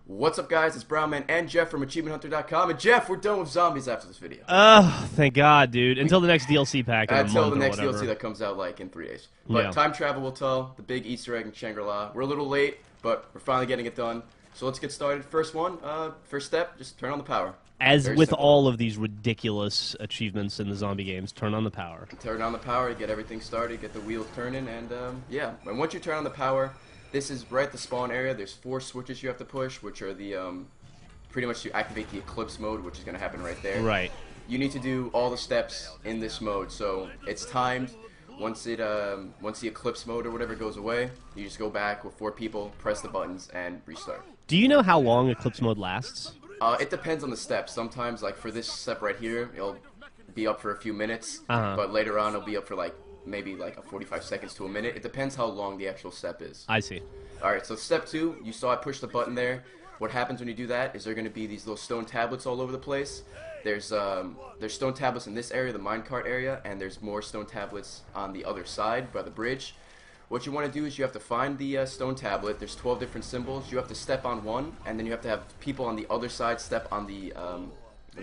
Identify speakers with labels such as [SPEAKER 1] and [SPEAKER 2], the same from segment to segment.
[SPEAKER 1] What's up, guys? It's Brownman and Jeff from AchievementHunter.com. And Jeff, we're done with zombies after this video.
[SPEAKER 2] Oh, thank God, dude. Until the next DLC pack in a
[SPEAKER 1] Until
[SPEAKER 2] month
[SPEAKER 1] the next
[SPEAKER 2] or whatever.
[SPEAKER 1] DLC that comes out, like, in 3 days. But
[SPEAKER 2] Yeah.
[SPEAKER 1] time travel will tell. The big Easter egg in Shangri-La. We're a little late, but we're finally getting it done. So let's get started. First step, just turn on the power.
[SPEAKER 2] As
[SPEAKER 1] Very
[SPEAKER 2] with
[SPEAKER 1] simple.
[SPEAKER 2] all of these ridiculous achievements in the zombie games, turn on the power.
[SPEAKER 1] Turn on the power, get everything started, get the wheels turning, and yeah. And once you turn on the power, this is right at the spawn area. There's 4 switches you have to push, which are the pretty much to activate the Eclipse mode, which is going to happen right there.
[SPEAKER 2] Right.
[SPEAKER 1] You need to do all the steps in this mode, so it's timed. Once the Eclipse mode or whatever goes away, you just go back with 4 people, press the buttons, and restart.
[SPEAKER 2] Do you know how long Eclipse mode lasts?
[SPEAKER 1] It depends on the steps. Sometimes, like for this step right here, it'll be up for a few minutes,
[SPEAKER 2] Uh-huh.
[SPEAKER 1] but later on it'll be up for maybe a 45 seconds to a minute. It depends how long the actual step is.
[SPEAKER 2] I see.
[SPEAKER 1] Alright, so step 2, you saw I push the button there. What happens when you do that is there are going to be these little stone tablets all over the place. There's stone tablets in this area, the minecart area, and there's more stone tablets on the other side by the bridge. What you want to do is you have to find the stone tablet. There's 12 different symbols. You have to step on one, and then you have to have people on the other side step on the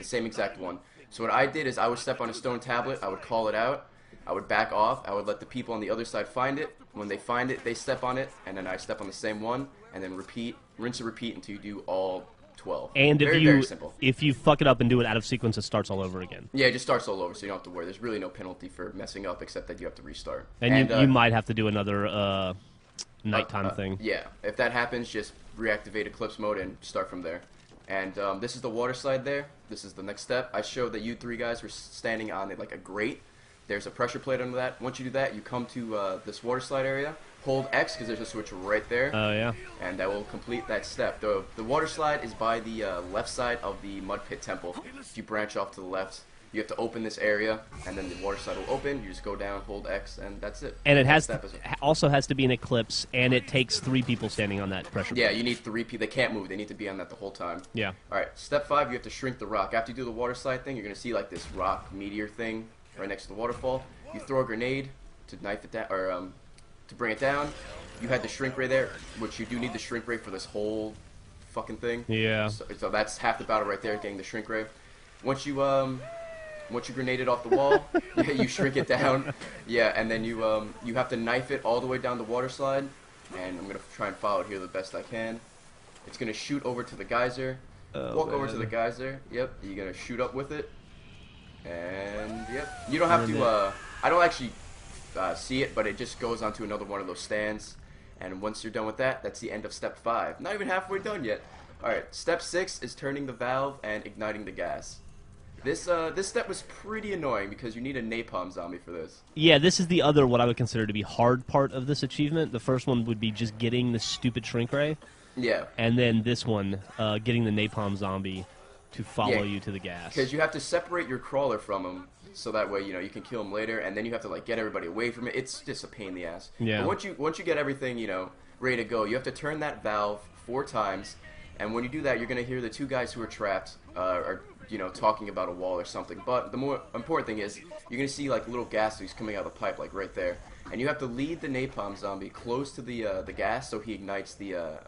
[SPEAKER 1] same exact one. So what I did is I would step on a stone tablet, I would call it out, I would back off, I would let the people on the other side find it. When they find it, they step on it, and then I step on the same one, and then repeat, rinse and repeat until you do all 12.
[SPEAKER 2] And
[SPEAKER 1] Very simple.
[SPEAKER 2] if you fuck it up and do it out of sequence, it starts all over again.
[SPEAKER 1] Yeah, it just starts all over, so you don't have to worry. There's really no penalty for messing up, except that you have to restart.
[SPEAKER 2] And you might have to do another nighttime thing.
[SPEAKER 1] Yeah, if that happens, just reactivate Eclipse mode and start from there. And this is the water slide there. This is the next step. I showed that you 3 guys were standing on it like a grate. There's a pressure plate under that. Once you do that, you come to this water slide area. Hold X because there's a switch right there.
[SPEAKER 2] Oh, yeah.
[SPEAKER 1] And that will complete that step. The water slide is by the left side of the Mud Pit Temple. If you branch off to the left, you have to open this area, and then the water slide will open. You just go down, hold X, and that's it.
[SPEAKER 2] And it
[SPEAKER 1] Also
[SPEAKER 2] has to be an Eclipse, and it takes 3 people standing on that pressure
[SPEAKER 1] Yeah,
[SPEAKER 2] plate.
[SPEAKER 1] you need 3 people. They can't move. They need to be on that the whole time.
[SPEAKER 2] Yeah.
[SPEAKER 1] Alright, step 5, you have to shrink the rock. After you do the water slide thing, you're going to see like this rock meteor thing right next to the waterfall. You throw a grenade to knife it down, or to bring it down. You had the shrink ray there, which you do need the shrink ray for this whole fucking thing.
[SPEAKER 2] Yeah.
[SPEAKER 1] So that's half the battle right there, getting the shrink ray. Once you grenade it off the wall, yeah, you shrink it down. Yeah, and then you have to knife it all the way down the water slide. And I'm gonna try and follow it here the best I can. It's gonna shoot over to the geyser. Walk over to the geyser. Yep, you're gonna shoot up with it. And yep, you don't have to. I don't actually see it, but it just goes onto another one of those stands. And once you're done with that, that's the end of step 5. Not even halfway done yet. All right, step 6 is turning the valve and igniting the gas. This step was pretty annoying because you need a napalm zombie for this.
[SPEAKER 2] Yeah, this is the other what I would consider to be hard part of this achievement. The first one would be just getting the stupid shrink ray.
[SPEAKER 1] Yeah.
[SPEAKER 2] And then this one, getting the napalm zombie to follow you to the gas.
[SPEAKER 1] Because you have to separate your crawler from him, so that way you can kill him later, and then you have to get everybody away from it. It's just a pain in the ass.
[SPEAKER 2] Yeah.
[SPEAKER 1] But once you get everything ready to go, you have to turn that valve 4 times, and when you do that, you're gonna hear the 2 guys who are trapped are talking about a wall or something. But the more important thing is you're gonna see little gas leaks coming out of the pipe right there, and you have to lead the napalm zombie close to the gas so he ignites the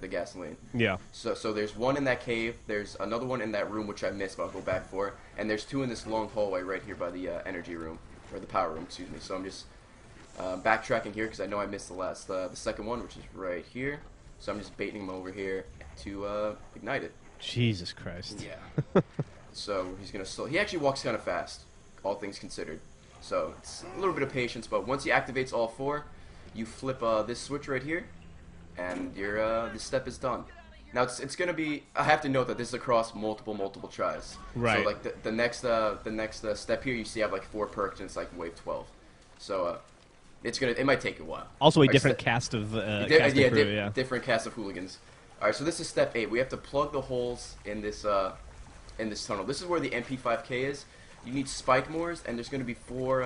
[SPEAKER 1] gasoline.
[SPEAKER 2] Yeah.
[SPEAKER 1] So there's one in that cave, there's another one in that room which I missed but I'll go back for, and there's 2 in this long hallway right here by the energy room, or the power room, excuse me. So I'm just backtracking here because I know I missed the second one, which is right here. So I'm just baiting him over here to ignite it.
[SPEAKER 2] Jesus Christ.
[SPEAKER 1] Yeah. So he's gonna he actually walks kind of fast, all things considered. So it's a little bit of patience, but once he activates all 4, you flip this switch right here, and this step is done. Now it's gonna be. I have to note that this is across multiple tries.
[SPEAKER 2] Right.
[SPEAKER 1] So the next step here, you see I have 4 perks, and it's wave 12. So it might take a while.
[SPEAKER 2] Also a
[SPEAKER 1] Alright,
[SPEAKER 2] different cast of cast of crew, yeah.
[SPEAKER 1] Different cast of hooligans. All right, so this is step 8. We have to plug the holes in this tunnel. This is where the MP5K is. You need spike mores, and there's going to be 4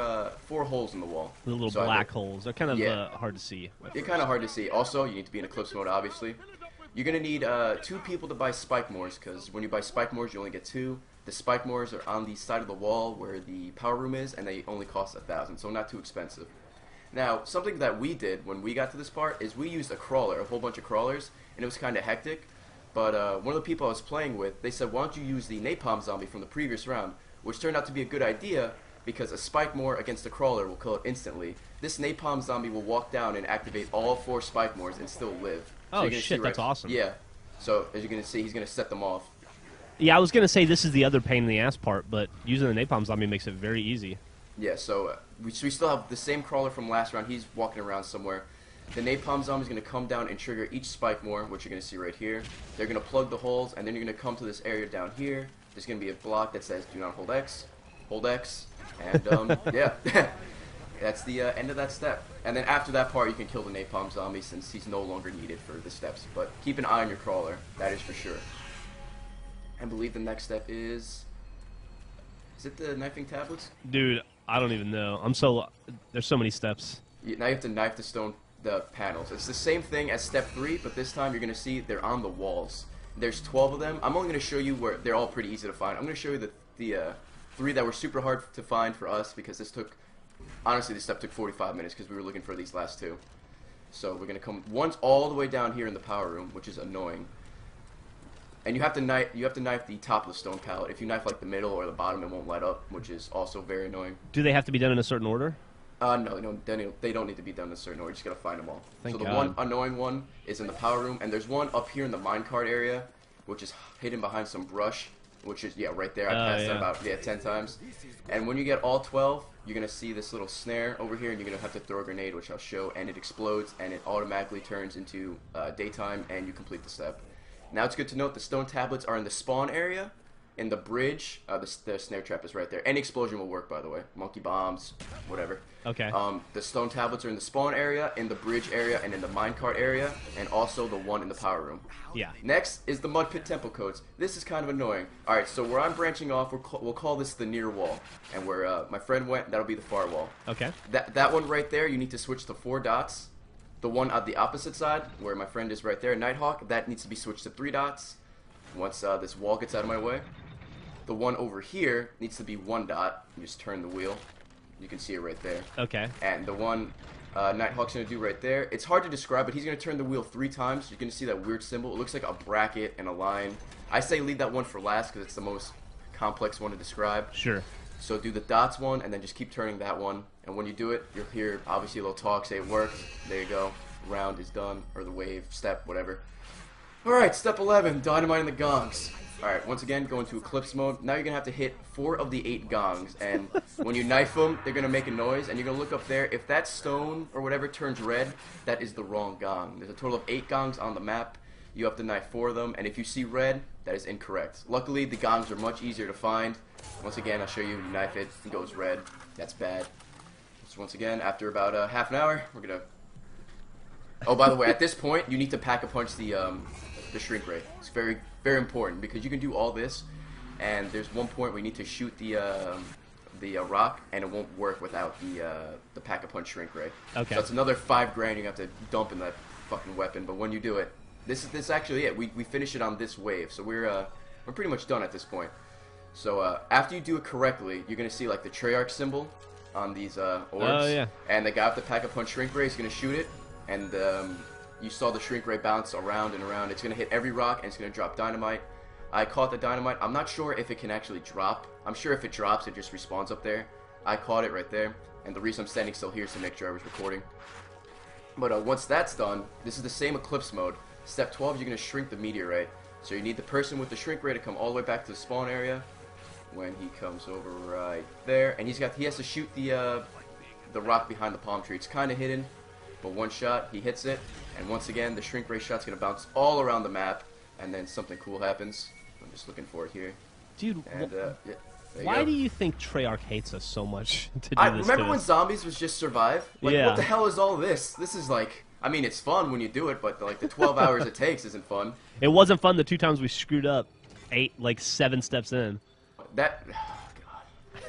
[SPEAKER 1] holes in the wall.
[SPEAKER 2] The little black holes. They're kind of hard to see.
[SPEAKER 1] They're kind of hard to see. Also, you need to be in Eclipse mode, obviously. You're going to need 2 people to buy spike mores, because when you buy spike mores, you only get 2. The spike mores are on the side of the wall where the power room is, and they only cost 1,000, so not too expensive. Now, something that we did when we got to this part is we used a crawler, a whole bunch of crawlers, and it was kind of hectic. But one of the people I was playing with, they said, why don't you use the napalm zombie from the previous round, which turned out to be a good idea because a spike more against a crawler will kill it instantly. This napalm zombie will walk down and activate all 4 spike mores and still live.
[SPEAKER 2] Oh shit, that's awesome.
[SPEAKER 1] Yeah. So as you're gonna see, he's gonna set them off.
[SPEAKER 2] Yeah, I was gonna say this is the other pain in the ass part, but using the napalm zombie makes it very easy.
[SPEAKER 1] Yeah. So we still have the same crawler from last round. He's walking around somewhere. The napalm zombie is going to come down and trigger each spike more, which you're going to see right here. They're going to plug the holes, and then you're going to come to this area down here. There's going to be a block that says, do not hold X, and yeah, that's the end of that step. And then after that part, you can kill the napalm zombie since he's no longer needed for the steps. But keep an eye on your crawler, that is for sure. I believe the next step is it the knifing tablets?
[SPEAKER 2] Dude, I don't even know. There's so many steps.
[SPEAKER 1] Now you have to knife the panels. It's the same thing as step 3, but this time you're going to see they're on the walls. There's 12 of them. I'm only going to show you where they're all pretty easy to find. I'm going to show you the 3 that were super hard to find for us because this step took 45 minutes because we were looking for these last 2. So we're going to come once all the way down here in the power room, which is annoying. And you have to knife the top of the stone pallet. If you knife like the middle or the bottom, it won't light up, which is also very annoying.
[SPEAKER 2] Do they have to be done in a certain order?
[SPEAKER 1] No, they don't need to be done in a certain order. You just gotta find them all.
[SPEAKER 2] Thank
[SPEAKER 1] so the
[SPEAKER 2] God.
[SPEAKER 1] one annoying one is in the power room, and there's one up here in the minecart area, which is hidden behind some brush, which is, right there. I passed that about 10 times. And when you get all 12, you're gonna see this little snare over here, and you're gonna have to throw a grenade, which I'll show, and it explodes, and it automatically turns into daytime, and you complete the step. Now it's good to note the stone tablets are in the spawn area. In the bridge, the snare trap is right there. Any explosion will work, by the way. Monkey bombs, whatever.
[SPEAKER 2] Okay.
[SPEAKER 1] The stone tablets are in the spawn area, in the bridge area, and in the minecart area, and also the one in the power room.
[SPEAKER 2] Yeah.
[SPEAKER 1] Next is the mud pit temple codes. This is kind of annoying. Alright, so where I'm branching off, we'll call this the near wall. And where my friend went, that'll be the far wall.
[SPEAKER 2] Okay.
[SPEAKER 1] That one right there, you need to switch to 4 dots. The one on the opposite side, where my friend is right there, Nighthawk, that needs to be switched to 3 dots. Once this wall gets out of my way. The one over here needs to be 1 dot. You just turn the wheel. You can see it right there.
[SPEAKER 2] Okay.
[SPEAKER 1] And the one Nighthawk's going to do right there, it's hard to describe, but he's going to turn the wheel 3 times. You're going to see that weird symbol. It looks like a bracket and a line. I say leave that one for last because it's the most complex one to describe.
[SPEAKER 2] Sure.
[SPEAKER 1] So do the dots one, and then just keep turning that one. And when you do it, you'll hear, obviously, a little talk, say it worked. There you go. Round is done. Or the wave, step, whatever. Alright, step 11, dynamite in the gongs. Alright, once again, go into Eclipse mode. Now you're going to have to hit 4 of the 8 gongs. And when you knife them, they're going to make a noise. And you're going to look up there. If that stone or whatever turns red, that is the wrong gong. There's a total of 8 gongs on the map. You have to knife 4 of them. And if you see red, that is incorrect. Luckily, the gongs are much easier to find. Once again, I'll show you. You knife it. It goes red. That's bad. So once again, after about half an hour, we're going to... Oh, by the way, at this point, you need to pack-a-punch the shrink ray. It's very, very important because you can do all this, and there's one point where you need to shoot the rock, and it won't work without the pack-a-punch shrink ray.
[SPEAKER 2] Okay.
[SPEAKER 1] So it's another $5,000 you have to dump in that fucking weapon. But when you do it, this is actually it. We finish it on this wave, so we're pretty much done at this point. So after you do it correctly, you're gonna see like the Treyarch symbol on these orbs.
[SPEAKER 2] Oh yeah.
[SPEAKER 1] And the guy with the pack-a-punch shrink ray is gonna shoot it. And you saw the shrink ray bounce around and around. It's going to hit every rock, and it's going to drop dynamite. I caught the dynamite. I'm not sure if it can actually drop. I'm sure if it drops, it just respawns up there. I caught it right there. And the reason I'm standing still here is to make sure I was recording. But once that's done, this is the same Eclipse mode. Step 12, you're going to shrink the meteorite. So you need the person with the shrink ray to come all the way back to the spawn area. When he comes over right there. And he has to shoot the rock behind the palm tree. It's kind of hidden. But one shot, he hits it, and once again, the shrink ray shot's gonna bounce all around the map, and then something cool happens. I'm just looking for it here.
[SPEAKER 2] Dude,
[SPEAKER 1] and, yeah,
[SPEAKER 2] why do you think Treyarch hates us so much to do this
[SPEAKER 1] remember
[SPEAKER 2] to
[SPEAKER 1] when
[SPEAKER 2] us?
[SPEAKER 1] Zombies was just survive? Like,
[SPEAKER 2] Yeah.
[SPEAKER 1] what the hell is all this? This is like, I mean, it's fun when you do it, but like the 12 hours it takes isn't fun.
[SPEAKER 2] It wasn't fun the 2 times we screwed up 7 steps in.
[SPEAKER 1] That...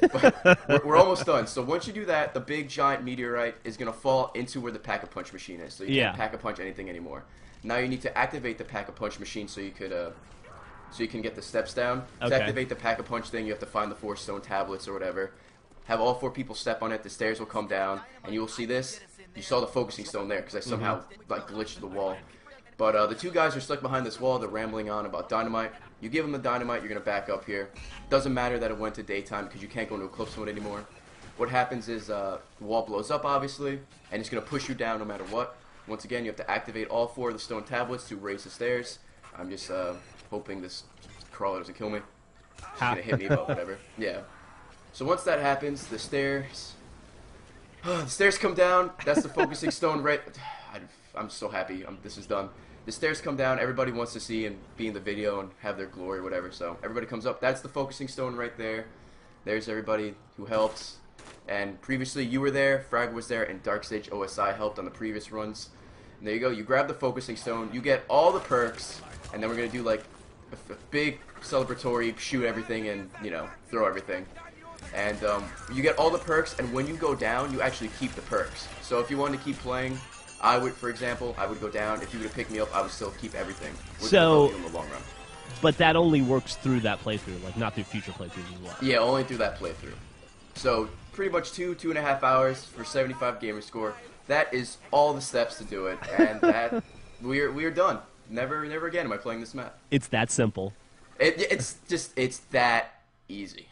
[SPEAKER 1] But we're almost done. So once you do that, the big giant meteorite is going to fall into where the pack-a-punch machine is. So you can't pack-a-punch anything anymore. Now you need to activate the pack-a-punch machine so you can get the steps down.
[SPEAKER 2] Okay.
[SPEAKER 1] To activate the pack-a-punch thing, you have to find the 4 stone tablets or whatever. Have all 4 people step on it. The stairs will come down, and you will see this. You saw the focusing stone there because I somehow like glitched the wall. But the two guys are stuck behind this wall. They're rambling on about dynamite. You give them the dynamite, you're going to back up here. Doesn't matter that it went to daytime because you can't go into Eclipse mode anymore. What happens is the wall blows up, obviously, and it's going to push you down no matter what. Once again, you have to activate all 4 of the stone tablets to raise the stairs. I'm just hoping this crawler doesn't kill me. She's going to hit me, but whatever. Yeah. So once that happens, the stairs come down. That's the focusing stone right... I'm so happy this is done. The stairs come down. Everybody wants to see and be in the video and have their glory or whatever. So everybody comes up. That's the focusing stone right there. There's everybody who helps. And previously you were there, Frag was there, and Darksage OSI helped on the previous runs. And there you go. You grab the focusing stone. You get all the perks. And then we're going to do like a big celebratory shoot everything and, you know, throw everything. And you get all the perks. And when you go down, you actually keep the perks. So if you wanted to keep playing... I would, for example, I would go down. If you were to pick me up, I would still keep everything.
[SPEAKER 2] So,
[SPEAKER 1] in the long run.
[SPEAKER 2] But that only works through that playthrough, like not through future playthroughs as well.
[SPEAKER 1] Yeah, only through that playthrough. So pretty much 2.5 hours for 75 gamer score. That is all the steps to do it, and that we are done. Never again am I playing this map.
[SPEAKER 2] It's that simple.
[SPEAKER 1] It's that easy.